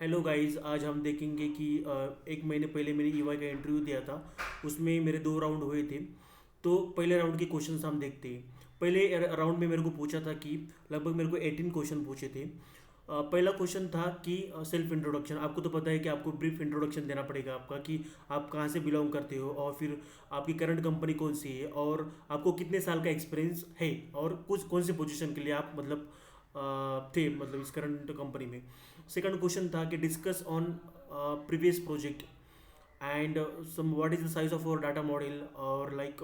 Hello guys, आज हम देखेंगे कि एक महीने पहले मैंने ईवाई का इंटरव्यू दिया था। उसमें मेरे 2 राउंड हुए थे। तो पहले राउंड के क्वेश्चंस हम देखते हैं। पहले राउंड में मेरे को पूछा था कि लगभग मेरे को 18 क्वेश्चन पूछे थे। पहला क्वेश्चन था कि सेल्फ इंट्रोडक्शन। आपको तो पता है कि आपको ब्रीफ इंट्रोडक्शन देना पड़ेगा आपका, कि आप कहाँ से बिलोंग करते हो और फिर आपकी करंट कंपनी कौन सी है और आपको कितने साल का एक्सपीरियंस है और कुछ कौन से पोजीशन के लिए आप मतलब थे मतलब इस करंट कंपनी में। सेकंड क्वेश्चन था कि discuss on previous project and some what is the size of our data model, or like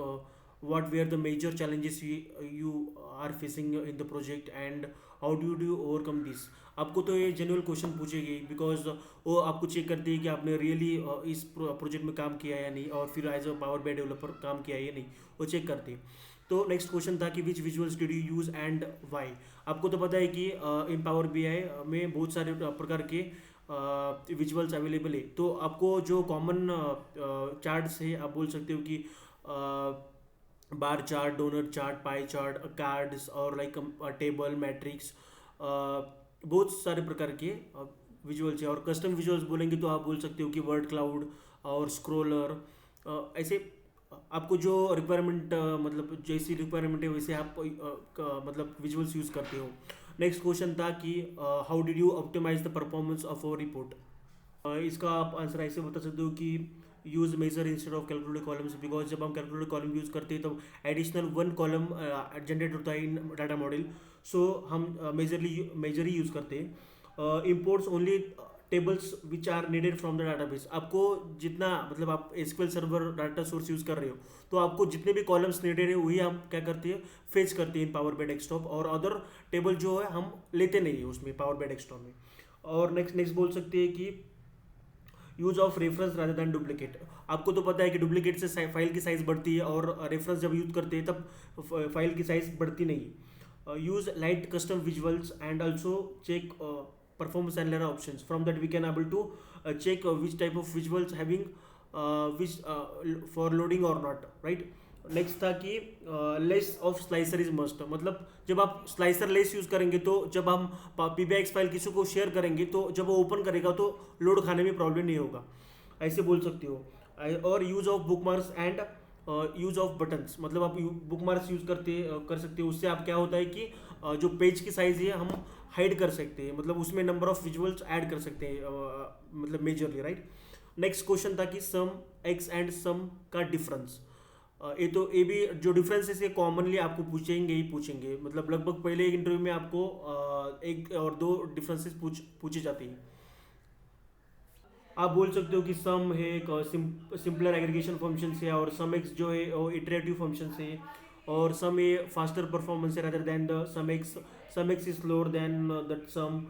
what were the major challenges you are facing in the project and how do you overcome this। आपको तो ये general question पूछेगी because वो आपको check करती है कि आपने really इस प्रोजेक्ट में काम किया है या नहीं, और फिर as a power BI developer काम किया है या नहीं, वो चेक करती है। तो नेक्स्ट क्वेश्चन था कि which visuals did you use and why. आपको तो पता है कि इन पावर बी आई में बहुत सारे प्रकार के विजुअल्स अवेलेबल है। तो आपको जो कॉमन चार्ट्स है, आप बोल सकते हो कि bar chart, donor chart, pie chart, cards और लाइक टेबल, मैट्रिक्स, बहुत सारे प्रकार के विजुअल्स है। और कस्टम विजुअल्स बोलेंगे तो आप बोल सकते हो कि वर्ड क्लाउड और स्क्रोलर, ऐसे आपको जो रिक्वायरमेंट मतलब जैसी रिक्वायरमेंट है वैसे आप मतलब विजुअल्स यूज़ करते हो। नेक्स्ट क्वेश्चन था कि how did you optimize the performance of our report. इसका आप आंसर ऐसे बता सकते हो कि use measure instead of calculated columns, because जब हम कैलकुलेटेड कॉलम यूज़ करते हैं तो एडिशनल वन कॉलम जनरेट होता है इन डाटा मॉडल। सो हम मेजर ही यूज़ करते हैं। Imports only tables which are needed from the database. आपको जितना मतलब आप SQL server data source use कर रहे हो तो आपको जितने भी कॉलम्स नीडेड है वही हम क्या करते हैं, फेच करते हैं इन पावर बाई डेस्कटॉप, और अदर टेबल जो है हम लेते नहीं है उसमें पावर बाई डेस्कटॉप में। और नेक्स्ट नेक्स्ट बोल सकते हैं कि use of reference rather than duplicate. आपको तो पता है कि डुप्लीकेट से फाइल की साइज बढ़ती है और रेफरेंस जब यूज करते हैं तब फाइल की साइज बढ़ती नहीं। Use light custom visuals and also check performance and layer options. From that we can able to check which type of visuals having which for loading or not, right। Next था कि less of slicer is must. मतलब जब आप slicer lace use करेंगे तो जब हम PBX file किसी को शेयर करेंगे तो जब वो ओपन करेगा तो लोड खाने में प्रॉब्लम नहीं होगा, ऐसे बोल सकते हो। और use of book marks and use of buttons. मतलब आप बुक मार्क्स यूज़ कर सकते हो। उससे आप क्या होता है कि जो पेज की साइज़ है हम हाइड कर सकते हैं, मतलब उसमें नंबर ऑफ विजुअल्स ऐड कर सकते हैं मतलब मेजरली, राइट। नेक्स्ट क्वेश्चन था कि सम एक्स एंड सम का डिफरेंस। ये भी जो डिफरेंसेस है कॉमनली आपको पूछेंगे ही पूछेंगे। मतलब लगभग पहले एक इंटरव्यू में आपको एक और दो डिफरेंसेस पूछे जाते हैं। आप बोल सकते हो कि सम है एक सिंपलर एग्रीगेशन फंक्शन है, और सम एक्स जो है वो इटरेटिव फंक्शन है, और सम ए फास्टर परफॉर्मेंस है rather than the sum X is slower than that sum,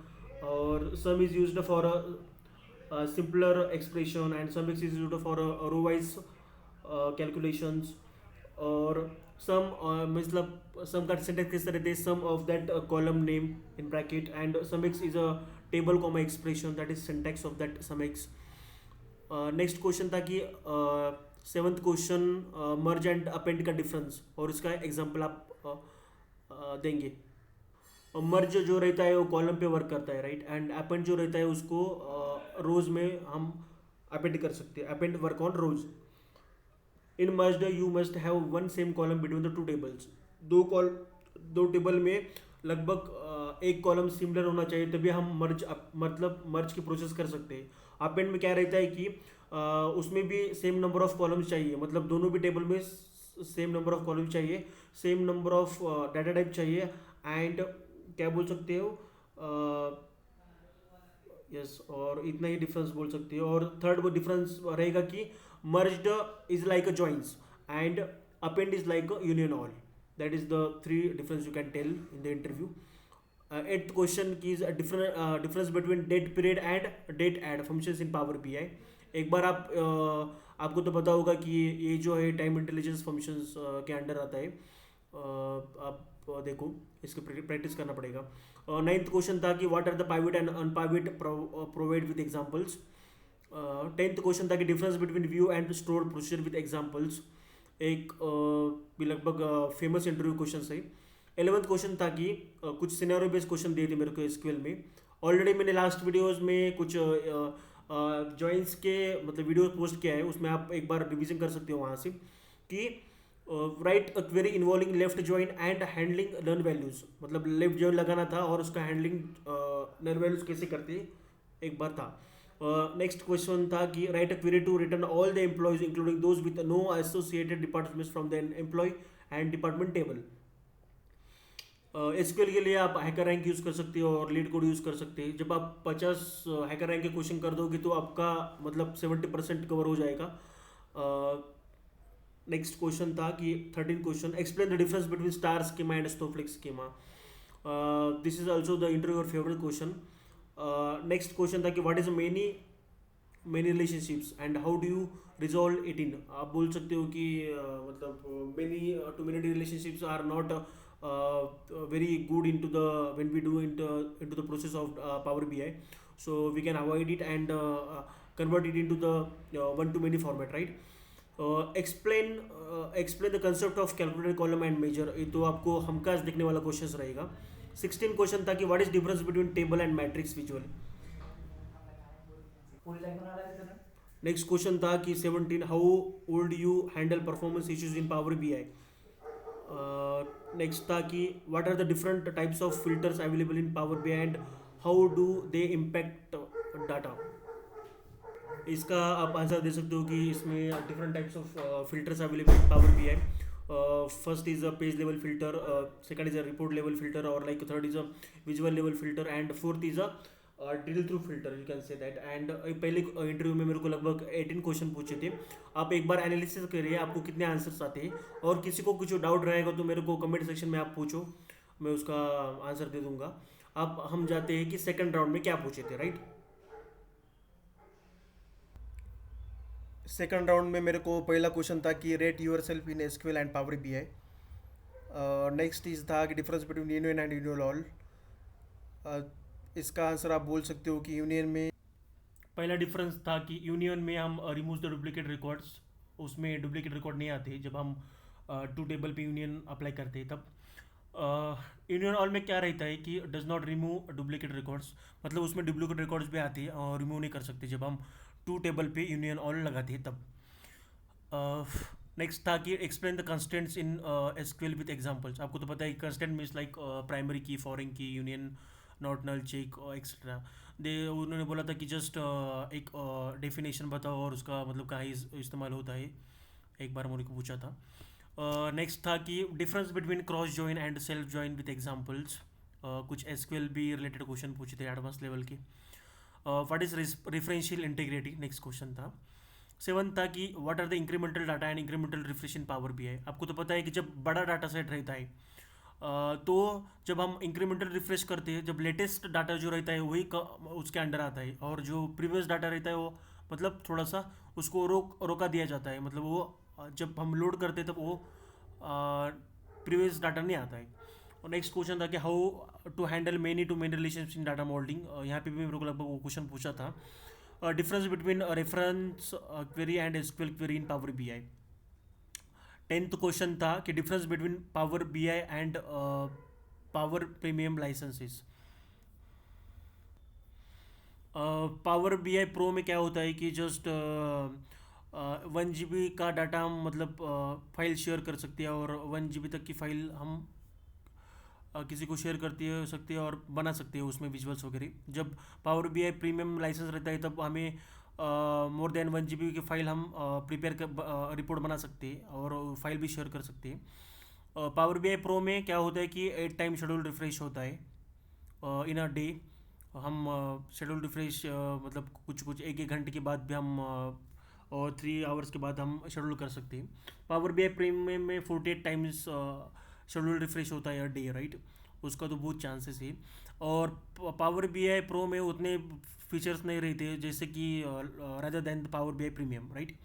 और sum is used for a simpler expression and sum X is used for row wise calculations. और sum मतलब sum का syntax किस तरह थे, sum of that column name in bracket and sum X is a table comma expression, that is syntax of that sum X. Next question था कि seventh question merge and append का difference, और उसका example आप देंगे। मर्ज जो रहता है वो कॉलम पे वर्क करता है, राइट, एंड अपेंड जो रहता है उसको रोज में हम अपेंड कर सकते हैं। Append work on rows. In merge you must have one same column between the two tables. दो टेबल में लगभग एक कॉलम सिमिलर होना चाहिए, तभी हम मतलब मर्ज की प्रोसेस कर सकते हैं। अपेंड में क्या रहता है कि उसमें भी सेम नंबर ऑफ कॉलम्स चाहिए, मतलब दोनों भी टेबल में सेम नंबर ऑफ कॉलम चाहिए, same number of data type चाहिए, एंड क्या बोल सकते हो, यस और इतना ही डिफरेंस बोल सकते हो। और थर्ड वो डिफरेंस रहेगा कि merged is like a joints and append is like a union all. That is the three difference you can tell in the interview. Eighth question की is difference between date period and date add functions in Power B I. एक बार आपको तो पता होगा कि ये जो है टाइम इंटेलिजेंस फंक्शंस के अंडर आता है। आप देखो इसके प्रैक्टिस करना पड़ेगा। नाइन्थ क्वेश्चन था कि what are the pivot and unpivot provide with examples. Tenth question था कि difference between view and store procedure with examples. एक भी लगभग फेमस इंटरव्यू क्वेश्चन है। 11th क्वेश्चन था कि कुछ सिनेरियो बेस्ड क्वेश्चन दिए थे मेरे को एसक्यूएल में, ऑलरेडी मैंने लास्ट वीडियोस में कुछ जॉइंट्स के मतलब वीडियो पोस्ट किया है, उसमें आप एक बार रिवीजन कर सकते हो वहाँ से कि write a query involving left join and handling null values, मतलब लेफ्ट जॉइन लगाना था और उसका हैंडलिंग नन वैल्यूज कैसे करते एक बार था। नेक्स्ट क्वेश्चन था कि write a query to return all the employees including those with no associated departments from the employee and department table. SQL के लिए आप हैकर रैंक यूज़ कर सकते हो और लीड कोड यूज़ कर सकते हैं। जब आप 50 हैकर रैंक के क्वेश्चन कर दोगे तो आपका मतलब 70% कवर हो जाएगा। नेक्स्ट क्वेश्चन था कि 13 question, explain the difference between star schema and snowflake schema. This is also the interview और फेवरेट क्वेश्चन। नेक्स्ट क्वेश्चन था कि what is many many relationships and how do you resolve it in. आप बोल सकते हो कि मतलब many to many relationships are not very good into the when we do into the process of Power BI, so we can avoid it and convert it into the one to many format, right? Explain the concept of calculated column and measure, ये तो आपको हमकाज देखने वाला question रहेगा। 16 question था कि what is difference between table and matrix visual. Next question था कि 17 how would you handle performance issues in power BI। Next था कि what are the different types of filters available in power BI and how do they impact data. इसका आप answer दे सकते हो कि इसमें different types of filters available in power BI। First is a page level filter, second is a report level filter और like third is a visual level filter and fourth is a drill through filter, you can say that. And पहले interview में मेरे को लगभग 18 question पूछे थे। आप एक बार एनालिसिस करिए आपको कितने आंसर्स आते हैं, और किसी को कुछ डाउट रहेगा तो मेरे को कमेंट सेक्शन में आप पूछो, मैं उसका आंसर दे दूंगा। अब हम जाते हैं कि सेकंड राउंड में क्या पूछे थे, राइट। सेकंड राउंड में मेरे को पहला क्वेश्चन था कि rate yourself in SQL and power BI। Next is था कि difference between union and union all. इसका आंसर आप बोल सकते हो कि यूनियन में पहला डिफरेंस था कि यूनियन में हम रिमूव द डुप्लीकेट रिकॉर्ड्स, उसमें डुप्लीकेट रिकॉर्ड नहीं आते जब हम टू टेबल पे यूनियन अप्लाई करते हैं तब। यूनियन ऑल में क्या रहता है कि does not remove duplicate records, मतलब उसमें डुप्लीकेट रिकॉर्ड्स भी आते हैं और रिमूव नहीं कर सकते जब हम टू टेबल पे यूनियन ऑल लगाते हैं तब। नेक्स्ट था कि explain the constants in SQL with examples. आपको तो पता है constant means like primary key, foreign key, union, not, null, check etcetera. They उन्होंने बोला था कि जस्ट एक डेफिनेशन बताओ और उसका मतलब कहाँ इस्तेमाल होता है, एक बार मुझे को पूछा था। नेक्स्ट था कि difference between cross join and self join with examples. कुछ एसक्यूएल भी रिलेटेड क्वेश्चन पूछे थे एडवांस लेवल के। What is referential integrity, next question था। 7 था कि what are the incremental data and incremental refresh in power BI। आपको तो पता है कि जब बड़ा डाटा सेट रहता है तो जब हम इंक्रीमेंटल रिफ्रेश करते हैं, जब लेटेस्ट डाटा जो रहता है वही उसके अंडर आता है, और जो प्रीवियस डाटा रहता है वो मतलब थोड़ा सा उसको रोका दिया जाता है, मतलब वो जब हम लोड करते हैं तब वो प्रीवियस डाटा नहीं आता है। और नेक्स्ट क्वेश्चन था कि how to handle many to many relationship in data modelling. यहाँ पे भी मेरे को लगभग वो क्वेश्चन पूछा था। Difference between reference query and SQL query in power BI। 10th question था कि difference between power BI and power premium licenses. Power BI pro में क्या होता है कि जस्ट 1 GB का डाटा हम मतलब फाइल शेयर कर सकते हैं, और 1 GB तक की फाइल हम किसी को शेयर करती है सकते हैं और बना सकते हैं उसमें विजुअल्स वगैरह। जब पावर BI प्रीमियम लाइसेंस रहता है तब हमें मोर देन 1 GB की फ़ाइल हम प्रिपेयर कर रिपोर्ट बना सकते हैं और फाइल भी शेयर कर सकते हैं। पावर BI प्रो में क्या होता है कि 8 टाइम शेड्यूल रिफ्रेश होता है इन अ डे। हम शेड्यूल रिफ्रेश मतलब कुछ कुछ एक एक घंटे के बाद भी हम और 3 आवर्स के बाद हम शेड्यूल कर सकते हैं। पावर BI प्रीमियम में 48 टाइम्स शेड्यूल रिफ्रेश होता है डे, राइट, उसका तो बहुत चांसेस है। और पावर BI प्रो में उतने फीचर्स नहीं रहते जैसे कि rather than the power BI premium, right.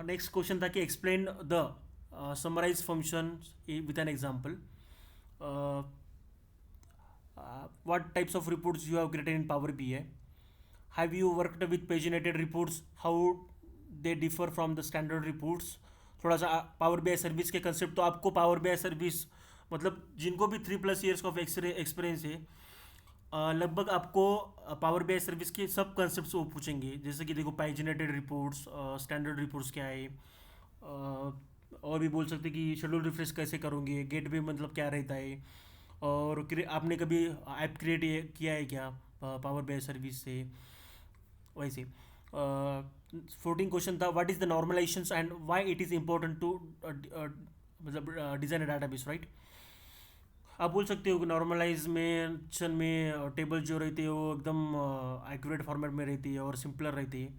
Next question था कि explain the summarize function with an example. what types of reports you have created in Power BI? Have you worked with paginated reports? How they differ from the standard reports? थोड़ा सा power BI service के concept, तो आपको power BI service मतलब जिनको भी 3+ years of experience है लगभग आपको पावर बीआई सर्विस के सब कंसेप्ट वो पूछेंगे, जैसे कि देखो पाइजिनेटेड रिपोर्ट्स, स्टैंडर्ड रिपोर्ट्स क्या है, और भी बोल सकते कि शेड्यूल रिफ्रेश कैसे करोगे, गेटवे मतलब क्या रहता है, और आपने कभी ऐप क्रिएट किया है क्या पावर बीआई सर्विस से, वैसे। 14 क्वेश्चन था, what is the normalisations and why it is important to मतलब डिज़ाइन अ डाटाबेस, राइट। आप बोल सकते हो कि नॉर्मलाइजेशन में टेबल जो रहती है वो एकदम एक्यूरेट फॉर्मेट में रहती है और सिंपलर रहती है।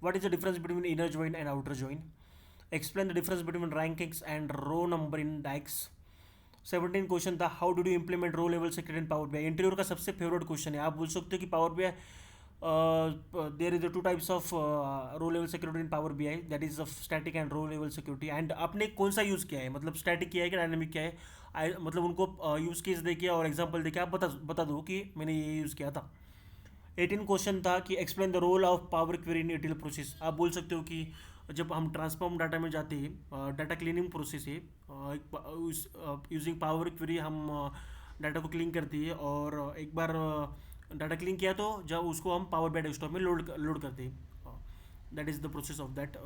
What is the difference between inner join and outer join, explain the difference between rankings and row number in DAX. 17 question था, how do you implement row level security in power BI, interviewer का सबसे favourite question है। आप बोल सकते हो कि power BI there is two types of row level security in power BI, that is of static and row level security, and आपने कौन सा यूज़ किया है, मतलब स्टैटिक किया है कि डायनेमिक किया है। मतलब उनको यूज़ केस देके और एग्जाम्पल देके आप बता दो कि मैंने ये यूज़ किया था। 18 क्वेश्चन था कि explain the role of power query in ETL process. आप बोल सकते हो कि जब हम ट्रांसफॉर्म डाटा में जाते हैं, डाटा क्लीनिंग प्रोसेस है, यूजिंग पावर क्वेरी हम डाटा को क्लीन करती है, और एक बार डाटा क्लीन किया तो जब उसको हम पावर बीआई डेस्कटॉप में लोड करते हैं, that is the process of that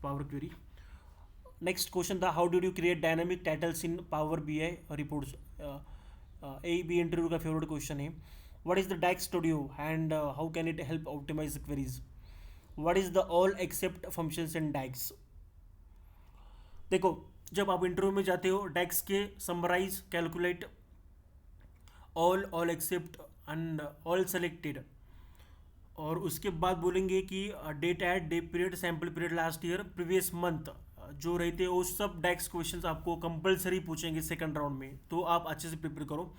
Power query. Next question था, how did you create dynamic titles in power BI reports. ए बी इंटरव्यू का फेवरेट क्वेश्चन है। What is the DAX studio and how can it help optimise queries. What is the all except functions in DAX. देखो, जब आप interview में जाते हो, डाइक्स के summarise, calculate, all except and all selected, और उसके बाद बोलेंगे कि date at, day period, sample period, last year, previous month, जो रहते हैं वो सब डाइक्स क्वेश्चंस आपको कंपलसरी पूछेंगे सेकंड राउंड में, तो आप अच्छे से प्रिपेयर करो।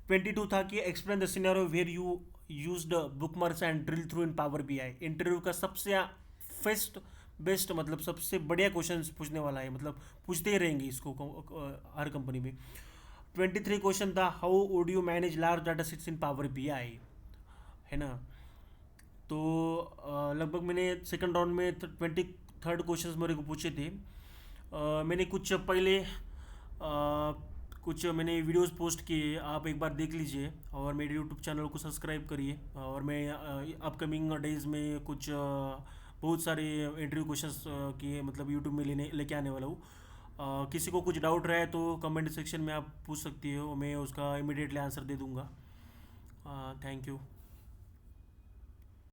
22 था कि explain the scenario where you used bookmarks and drill through in power BI. Interview का सबसे फर्स्ट बेस्ट, मतलब सबसे बढ़िया क्वेश्चन पूछने वाला है, मतलब पूछते ही रहेंगे इसको हर कंपनी में। 23 क्वेश्चन था, how would you manage large data sets in power BI, है ना। तो लगभग मैंने सेकंड राउंड में 23rd क्वेश्चंस मेरे को पूछे थे। मैंने कुछ पहले कुछ मैंने वीडियोस पोस्ट किए, आप एक बार देख लीजिए, और मेरे यूट्यूब चैनल को सब्सक्राइब करिए, और मैं अपकमिंग डेज में कुछ बहुत सारे इंटरव्यू क्वेश्चंस की मतलब यूट्यूब में लेके आने वाला हूँ। किसी को कुछ डाउट रहा है तो कमेंट सेक्शन में आप पूछ सकती हो, मैं उसका इमीडिएटली आंसर दे दूँगा। Thank you.